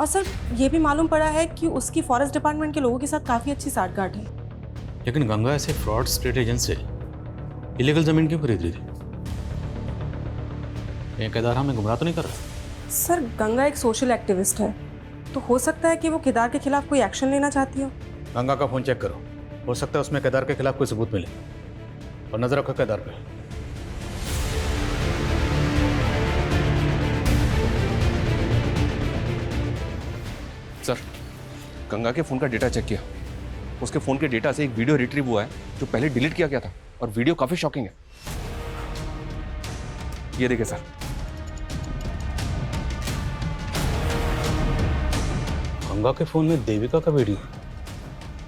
M: और सर ये भी मालूम पड़ा है कि उसकी फॉरेस्ट डिपार्टमेंट के लोगों के साथ काफ़ी अच्छी साठगांठ है।
K: लेकिन गंगा ऐसे फ्रॉड स्टेट एजेंट से इलीगल जमीन क्यों खरीद रही थी? ये केदार हमें गुमराह तो नहीं कर रहा?
M: सर गंगा एक सोशल एक्टिविस्ट है, तो हो सकता है कि वो केदार के खिलाफ कोई एक्शन लेना चाहती हो।
K: गंगा का फोन चेक करो, हो सकता है उसमें केदार के खिलाफ कोई सबूत मिले। और नजर रखो केदार पे।
L: सर गंगा के फोन का डेटा चेक किया, उसके फोन के डेटा से एक वीडियो रिट्रीव हुआ है जो पहले डिलीट किया गया था और वीडियो काफी शॉकिंग है। ये देखिए सर।
K: गंगा के फोन में देविका का वीडियो,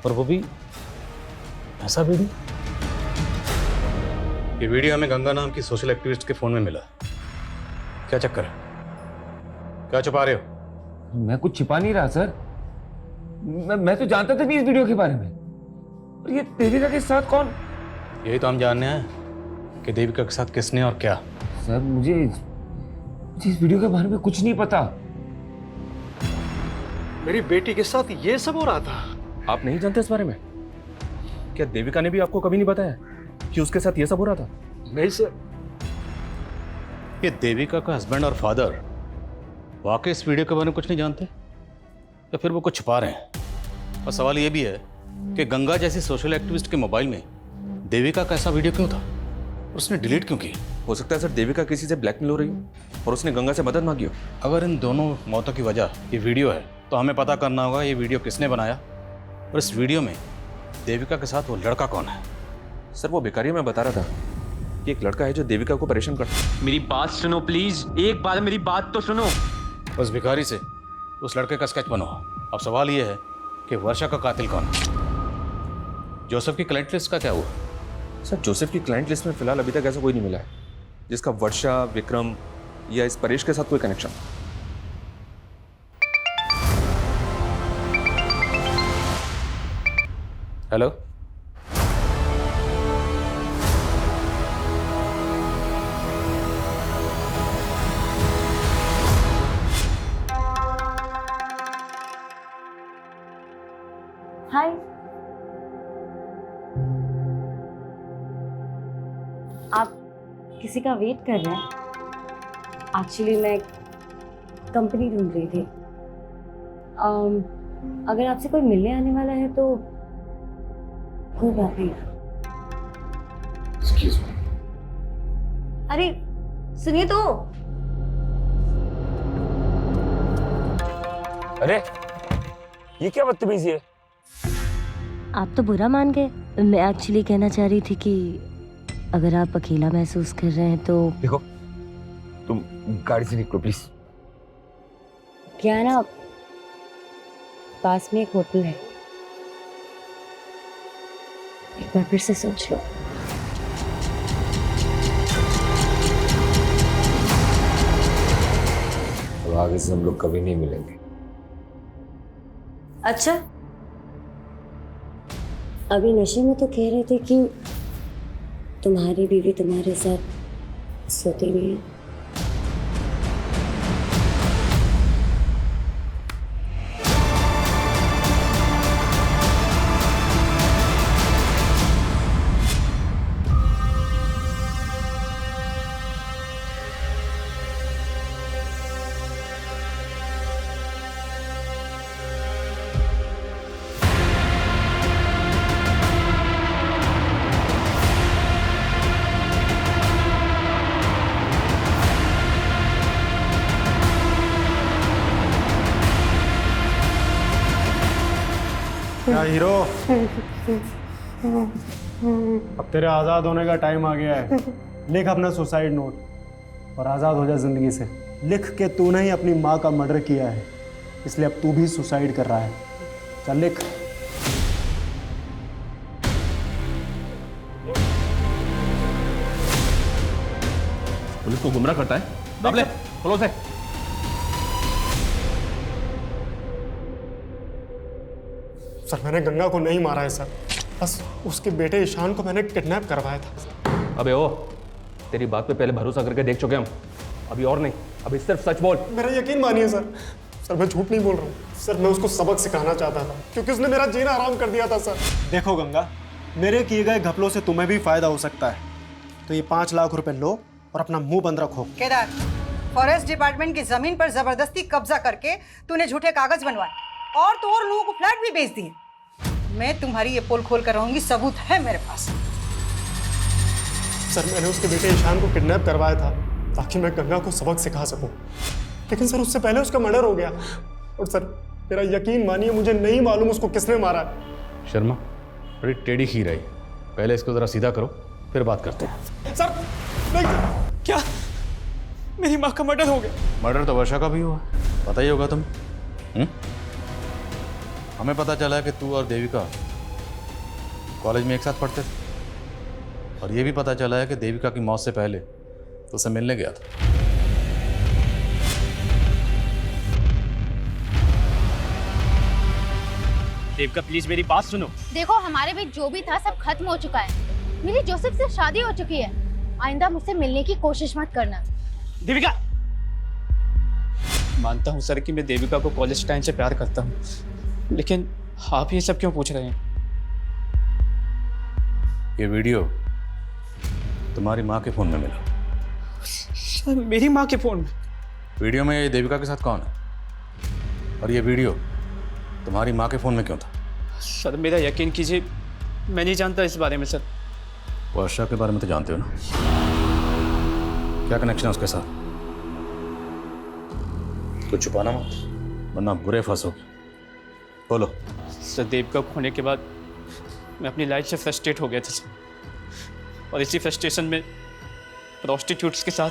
K: और वो भी ऐसा वीडियो? ये वीडियो हमें गंगा नाम की सोशल एक्टिविस्ट के फोन में मिला। क्या चक्कर है? क्या छुपा रहे हो?
D: मैं कुछ छिपा नहीं रहा सर। मैं तो जानता था नहीं इस वीडियो के बारे में। और ये देविका के साथ कौन?
K: यही तो हम जानने हैं कि देविका के साथ किसने और क्या।
D: सर मुझे इस वीडियो के बारे में कुछ नहीं पता।
O: मेरी बेटी के साथ ये सब हो रहा था।
L: आप नहीं जानते इस बारे में? क्या देविका ने भी आपको कभी नहीं बताया कि उसके साथ ये सब हो रहा था?
O: नहीं सर।
K: ये देविका का हस्बैंड और फादर वाकई इस वीडियो के बारे में कुछ नहीं जानते, या फिर वो कुछ छुपा रहे हैं? और सवाल ये भी है कि गंगा जैसी सोशल एक्टिविस्ट के मोबाइल में देविका का ऐसा वीडियो क्यों था और उसने डिलीट क्यों किया?
L: हो सकता है सर देविका किसी से ब्लैकमेल हो रही हो और उसने गंगा से मदद मांगी हो।
K: अगर इन दोनों मौतों की वजह ये वीडियो है तो हमें पता करना होगा ये वीडियो किसने बनाया और इस वीडियो में देविका के साथ वो लड़का कौन है।
L: सर वो भिखारी मैं बता रहा था कि एक लड़का है जो देविका को परेशान करता है।
S: मेरी बात सुनो प्लीज, एक बार मेरी बात तो सुनो।
K: उस भिखारी से उस लड़के का स्केच बनो। अब सवाल ये है कि वर्षा का कातिल कौन है। जोसेफ की क्लाइंट लिस्ट का क्या हुआ?
L: सर जोसेफ की क्लाइंट लिस्ट में फिलहाल अभी तक ऐसा कोई नहीं मिला है जिसका वर्षा, विक्रम या इस परेश के साथ कोई कनेक्शन।
K: हेलो,
A: हाय। आप किसी का वेट कर रहे हैं? एक्चुअली मैं कंपनी ढूंढ रही थी। अगर आपसे कोई मिलने आने वाला है तो कोई बात नहीं।
K: Excuse me.
A: अरे सुनिए तो।
S: अरे ये क्या बदतमीजी है?
A: आप तो बुरा मान गए। मैं एक्चुअली कहना चाह रही थी कि अगर आप अकेला महसूस कर रहे हैं तो
S: देखो, तुम गाड़ी से निकलो प्लीज।
A: क्या है ना, पास में एक होटल है, एक बार फिर से सोच लो।
S: अब आगे से हम लोग कभी नहीं मिलेंगे।
A: अच्छा, अभी नशे में तो कह रहे थे कि तुम्हारी बीवी तुम्हारे साथ सोती नहीं है।
O: क्या हीरो, अब तेरे आज़ाद होने का टाइम आ गया है। लिख अपना सुसाइड नोट और आज़ाद हो जा जिंदगी से। लिख के तूने ही अपनी माँ का मर्डर किया है, इसलिए अब तू भी सुसाइड कर रहा है। चल लिख।
L: पुलिस को गुमराह करता है। अब ले, खोलो से।
O: सर मैंने गंगा को नहीं मारा है सर, बस उसके बेटे ईशान को मैंने किडनैप करवाया था।
L: अबे ओ, तेरी बात पे पहले भरोसा करके देख चुके हम, अभी और नहीं, अभी सिर्फ सच बोल।
O: मेरा यकीन मानिए सर, सर मैं झूठ नहीं बोल रहा हूँ सर, मैं उसको सबक सिखाना चाहता था क्योंकि उसने मेरा जीना आराम कर दिया था सर। देखो गंगा, मेरे किए गए घपलों से तुम्हें भी फायदा हो सकता है, तो ये 5 लाख रुपए लो और अपना मुंह बंद रखो।
F: केदार, फॉरेस्ट डिपार्टमेंट की जमीन पर जबरदस्ती कब्जा करके तूने झूठे कागज बनवाए और तो और लोगों को फ्लैट भी बेच दिए। मैं तुम्हारी ये पोल खोल कर रहूंगी, सबूत है मेरे पास।
O: सर मैंने उसके बेटे ईशान को किडनैप करवाया था ताकि मैं गंगा को सबक सिखा सकूं, लेकिन सर उससे पहले उसका मर्डर हो गया। और सर मेरा यकीन मानिए, मुझे नहीं मालूम उसको किसने मारा है।
K: शर्मा, बड़ी टेढ़ी खीर है, पहले इसको जरा सीधा करो फिर बात करते हैं।
O: सर नहीं। क्या मेरी माँ का मर्डर हो गया?
K: मर्डर तो वर्षा का भी हुआ, पता ही होगा तुम। हमें पता चला है कि तू और देविका कॉलेज में एक साथ पढ़ते थे, और ये भी पता चला है कि देविका की मौत से पहले तो उसे मिलने गया था।
T: देविका प्लीज मेरी बात सुनो।
E: देखो, हमारे बीच जो भी था सब खत्म हो चुका है। मेरी जोसेफ से शादी हो चुकी है। आइंदा मुझसे मिलने की कोशिश मत करना।
T: देविका, मानता हूँ सर कि मैं देविका को कॉलेज टाइम से प्यार करता हूँ, लेकिन आप ये सब क्यों पूछ रहे हैं?
K: ये वीडियो तुम्हारी माँ के फोन में मिला।
T: सर मेरी माँ के फोन में?
K: वीडियो में ये देविका के साथ कौन है, और ये वीडियो तुम्हारी माँ के फोन में क्यों था?
T: सर मेरा यकीन कीजिए, मैं नहीं जानता इस बारे में सर।
K: वर्षा के बारे में तो जानते हो ना, क्या कनेक्शन है उसके साथ? कुछ छुपाना मत, वरना बुरे फंसोगे। बोलो।
T: सर देविका को खोने के बाद मैं अपनी लाइफ से फ्रस्ट्रेट हो गया था सर, और इसी फ्रस्ट्रेशन में प्रोस्टिट्यूट्स के साथ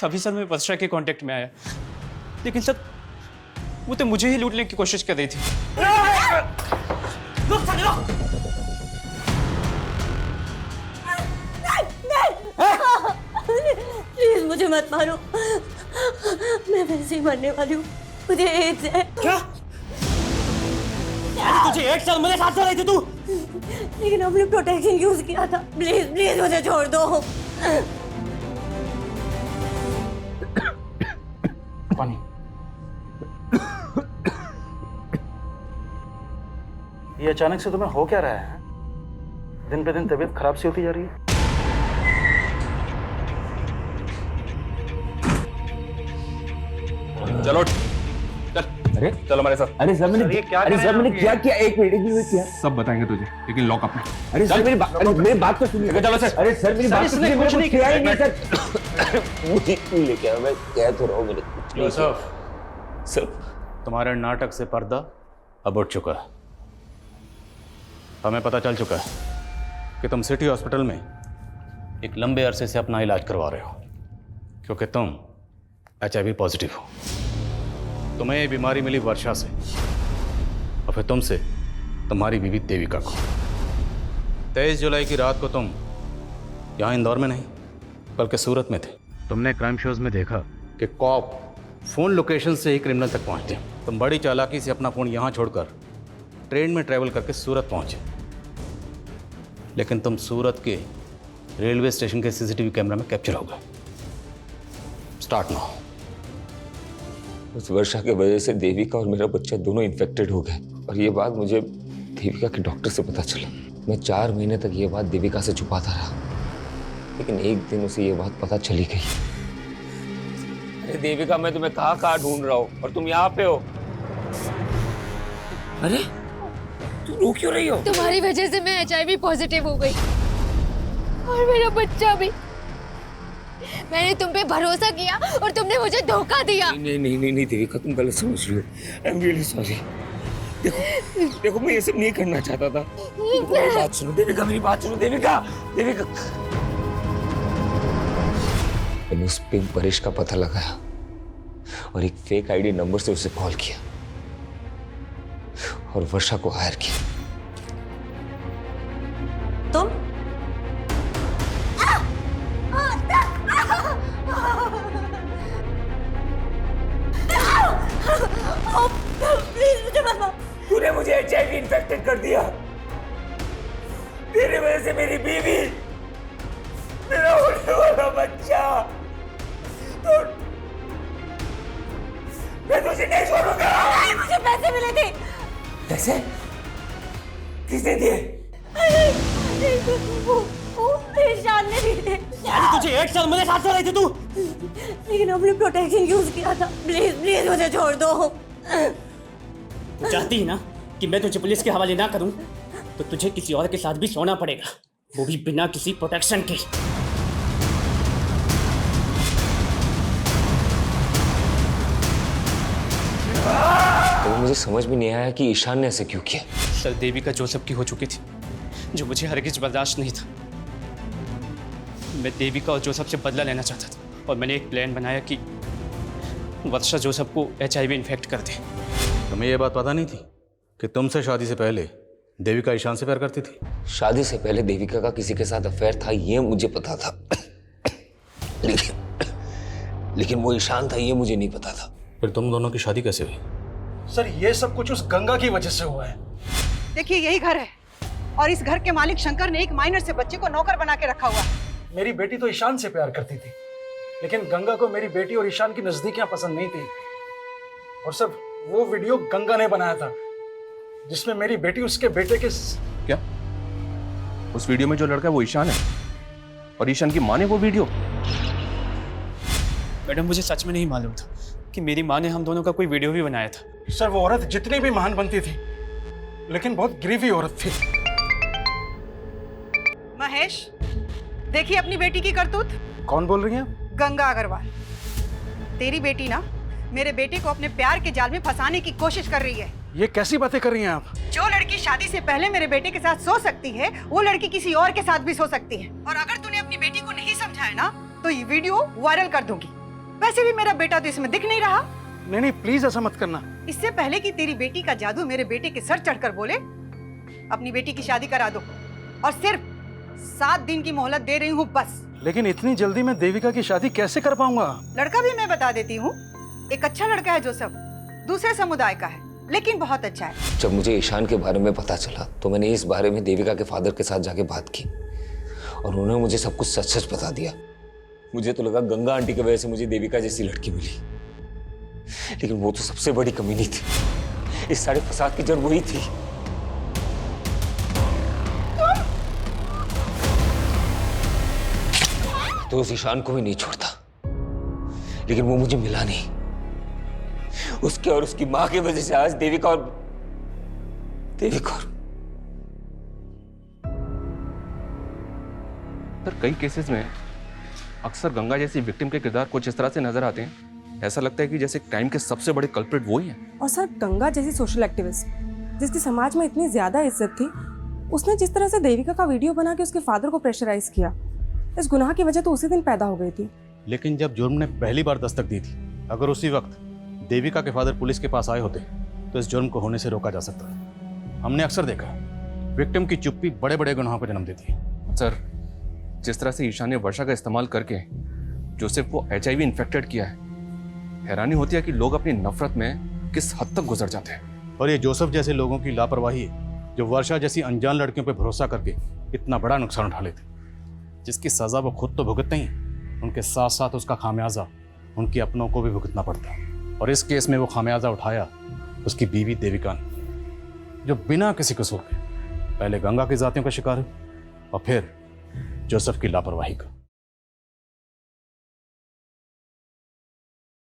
T: तभी सर मैं वर्षा के कांटेक्ट में आया। लेकिन सर वो तो मुझे ही लूटने की कोशिश कर रही थी।
A: प्लीज मुझे मत मारो, मैं वैसे ही मरने वाली हूँ, मुझे एड्स है।
C: क्या? तुझे एड्स है? मेरे साथ चल रही थी तू?
A: लेकिन हमने प्रोटेक्शन यूज किया था। प्लीज प्लीज मुझे छोड़ दो।
P: पानी। ये अचानक से तुम्हें हो क्या रहा है? दिन पे दिन तबीयत खराब सी होती जा रही है।
L: चलो चल,
D: अरे
L: चलो हमारे साथ।
D: अरे सर मैंने क्या किया? एक मिनट क्या?
L: सब बताएंगे तुझे, लेकिन लॉकअप में।
D: अरे सर मेरी बात तो सुनिए।
L: चलो सर।
D: अरे सर मेरी बात तो सुनिए,
L: कुछ नहीं किया
D: ही नहीं सर।
S: मुझे क्यों लेके आया? मैं कह तो रहा हूँ मैंने कुछ नहीं किया।
K: सर तुम्हारे नाटक से पर्दा अब उठ चुका है। हमें पता चल चुका है कि तुम सिटी हॉस्पिटल में एक लंबे अरसे से अपना इलाज करवा रहे हो, क्योंकि तुम HIV पॉजिटिव हो। तुम्हें ये बीमारी मिली वर्षा से, और फिर तुमसे तुम्हारी बीवी देविका को। 23 जुलाई की रात को तुम यहाँ इंदौर में नहीं बल्कि सूरत में थे। तुमने क्राइम शोज में देखा कि कॉप फोन लोकेशन से ही क्रिमिनल तक पहुँचते हैं। तुम बड़ी चालाकी से अपना फोन यहाँ छोड़कर ट्रेन में ट्रैवल करके सूरत पहुँचे, लेकिन तुम सूरत के रेलवे स्टेशन के CCTV कैमरा में कैप्चर हो गए। Start now.
S: उस वर्षा की वजह से देविका और मेरा बच्चा दोनों इन्फेक्टेड हो गए, और ये बात मुझे देविका के डॉक्टर से पता चला। मैं 4 महीने तक ये बात देविका से छुपाता रहा, लेकिन एक दिन उसे ये बात पता चली गई। अरे देविका, मैं तुम्हें कहाँ ढूंढ रहा हूँ और तुम यहाँ पे हो। अरे तुम रो क्यों रही हो?
U: तुम्हारी वजह से मैं HIV पॉजिटिव हो गई और मेरा बच्चा भी। मैंने तुम पे भरोसा किया और तुमने मुझे धोखा दिया।
S: नहीं देविका, तुम गलत समझ रही हो। I am really sorry. देखो मैं ये सब नहीं करना चाहता था। मेरी बात सुनो देविका, मेरी बात सुनो देविका। मैंने उस पिंक परेश का पता लगाया और एक फेक ID नंबर से उसे कॉल किया और वर्षा को हायर किया।
A: तुम? प्लीज मुझे मत मारो।
S: तूने मुझे HIV इन्फेक्टेड कर दिया। तेरी वजह से मेरी बीवी, मेरा होने वाला बच्चा, तो मैं तुझे नहीं छोड़ूंगा।
A: मुझे पैसे मिले थे।
S: पैसे? किसने दिए?
A: वो ईशान ने दिए थे।
C: तुझे 1 साल मेरे साथ चल रही थी तू?
A: लेकिन हमने प्रोटेक्शन यूज किया था। प्लीज प्लीज मुझे छोड़ दो।
T: तू चाहती है ना कि मैं तुझे पुलिस के हवाले ना करूं, तो तुझे किसी और के साथ भी सोना पड़ेगा, वो भी बिना किसी प्रोटेक्शन के।
S: तो मुझे समझ में नहीं आया कि ईशान ने ऐसे क्यों किया।
T: सर देविका जोसेफ की हो चुकी थी, जो मुझे हरगिज बर्दाश्त नहीं था। मैं देविका और जोसेफ से बदला लेना चाहता था और मैंने एक प्लान बनाया कि वर्षा जोसेफ को HIV इन्फेक्ट कर दे।
K: तुम्हें यह बात पता नहीं थी कि तुमसे शादी से पहले देविका ईशान से प्यार करती थी?
S: शादी से पहले देविका का किसी के साथ अफेयर था, ये मुझे पता था। लेकिन वो ईशान था, ये मुझे नहीं पता था।
K: फिर तुम दोनों की शादी कैसे हुई?
P: सर ये सब कुछ उस गंगा की वजह से हुआ है।
F: देखिए यही घर है और इस घर के मालिक शंकर ने एक माइनर से बच्चे को नौकर बना के रखा हुआ है।
P: मेरी बेटी तो ईशान से प्यार करती थी, लेकिन गंगा को मेरी बेटी और ईशान की नजदीकियां पसंद नहीं थी। और सर वो वीडियो गंगा ने बनाया था जिसमें मेरी बेटी उसके बेटे के
L: क्या? उस वीडियो में जो लड़का है वो ईशान है और ईशान की माँ ने वो वीडियो?
T: मैडम मुझे सच में नहीं मालूम था कि मेरी माँ ने हम दोनों का कोई वीडियो भी बनाया था।
P: सर वो औरत जितनी भी महान बनती थी, लेकिन बहुत गिरीवी औरत थी।
F: महेश, देखिए अपनी बेटी की करतूत।
P: कौन बोल रही हैं?
F: गंगा अग्रवाल। तेरी बेटी ना मेरे बेटे को अपने प्यार के जाल में फंसाने की कोशिश कर रही है।
P: ये कैसी बातें कर रही हैं आप?
F: जो लड़की शादी से पहले मेरे बेटे के साथ सो सकती है, वो लड़की किसी और के साथ भी सो सकती है। और अगर तूने अपनी बेटी को नहीं समझाया ना, तो ये वीडियो वायरल कर दूंगी। वैसे भी मेरा बेटा तो इसमें दिख नहीं रहा।
P: नहीं नहीं प्लीज ऐसा मत करना।
F: इससे पहले कि तेरी बेटी का जादू मेरे बेटे के सर चढ़कर बोले, अपनी बेटी की शादी करा दो और सिर्फ 7 दिन की मोहलत दे रही हूँ बस।
P: लेकिन इतनी जल्दी मैं देविका की शादी कैसे कर पाऊंगा?
F: लड़का भी मैं बता देती हूँ, एक अच्छा लड़का है जोसेफ, दूसरे समुदाय का है लेकिन बहुत अच्छा है।
D: जब मुझे ईशान के बारे में पता चला तो मैंने इस बारे में देविका के फादर के साथ जाके बात की और उन्होंने मुझे सब कुछ सच सच बता दिया। मुझे तो लगा गंगा आंटी की वजह से मुझे देविका जैसी लड़की मिली, लेकिन वो तो सबसे बड़ी कमी नहीं थी। इस सारे फसाद की जड़ वही थी। तो उस ईशान को भी नहीं छोड़ता, लेकिन वो मुझे मिला नहीं। उसके और उसकी मां की वजह से आज देविका और
L: सर कई केसेस में अक्सर गंगा जैसी विक्टिम के किरदार कुछ इस तरह से नजर आते हैं, ऐसा लगता है कि जैसे क्राइम के सबसे बड़े कल्प्रिट वो ही हैं।
M: और सर गंगा जैसी सोशल एक्टिविस्ट जिसकी समाज में इतनी ज्यादा इज्जत थी, उसने जिस तरह से देविका का वीडियो बना के उसके फादर को प्रेशराइज किया, इस गुनाह की वजह तो उसी दिन पैदा हो गई थी।
K: लेकिन जब जुर्म ने पहली बार दस्तक दी थी, अगर उसी वक्त देविका के फादर पुलिस के पास आए होते तो इस जुर्म को होने से रोका जा सकता है। हमने अक्सर देखा विक्टिम की चुप्पी बड़े बड़े गुनाहों को जन्म देती है।
L: सर जिस तरह से ईशान ने वर्षा का इस्तेमाल करके जोसेफ को HIV इन्फेक्टेड किया है, हैरानी होती है कि लोग अपनी नफरत में किस हद तक गुजर जाते हैं।
K: और ये जोसेफ जैसे लोगों की लापरवाही है जो वर्षा जैसी अनजान लड़कियों पर भरोसा करके इतना बड़ा नुकसान उठा लेते, जिसकी सजा वो खुद तो भुगतते ही, उनके साथ साथ उसका खामियाजा उनके अपनों को भी भुगतना पड़ता है। और इस केस में वो खामियाजा उठाया उसकी बीवी देविका ने, जो बिना किसी कसूर के पहले गंगा की जातियों का शिकार है और फिर जोसेफ की लापरवाही का।